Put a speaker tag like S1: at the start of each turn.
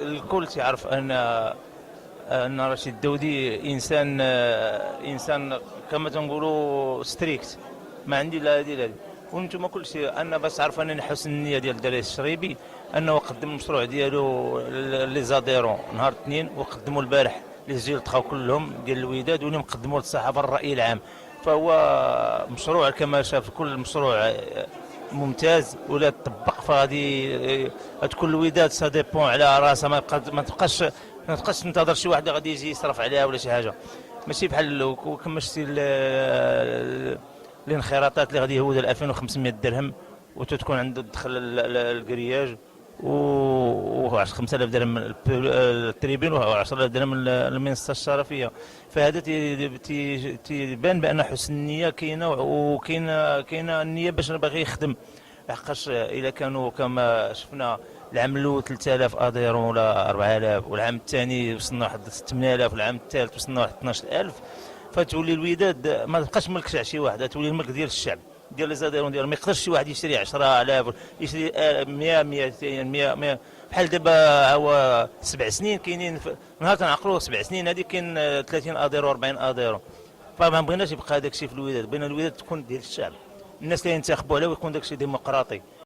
S1: الكل تعرف ان رشيد الدودي انسان كما تنقولوا ستريكت، ما عندي لا هذه لا هذه. وانتم كل شيء انا بس عارف انني حسن النيه ديال الدراري الشريبي انه قدم المشروع ديالو لي زاديرون نهار الاثنين، وقدموا البارح لي سجل دخلوا كلهم ديال الوداد، واليوم قدموا للصحافه الراي العام. فهو مشروع كما شاف كل مشروع ممتاز، ولا تطبق فغادي تكون الوداد سا ديبون على راسها، ما تبقاش تنتظر شي واحد غادي يجي يصرف عليها ولا شي حاجه. ماشي بحال كما شتي الانخراطات اللي غادي يهود 2500 درهم وتكون عنده الدخل الكرياج و 5000 درهم التريبين و 10000 درهم المنصه الشرفيه. فهذا تيبان بان حسن النيه كاينه، وكاينه النيه باش باغي يخدم. لحقاش الا كانوا كما شفنا العام الاول 3000 اديرون ولا 4000، والعام الثاني وصلنا واحد 8000، والعام الثالث وصلنا واحد 12000، فتولي الوداد ما تبقاش ملك تاع شي واحد، تولي الملك ديال الشعب ديال لي زاديرون ديالو. ما يقدرش شي واحد يشري 10000 يشري 100 200 100. بحال دابا هو 7 سنين كاينين نهار تنعقلوا 7 سنين هذه كاين 30 اديرو 40 اديرو. فما بغيناش يبقى هذاك الشيء في الوداد، بغينا الوداد تكون ديال الشعب، الناس اللي ينتخبوا عليه ويكون داك الشيء ديمقراطي.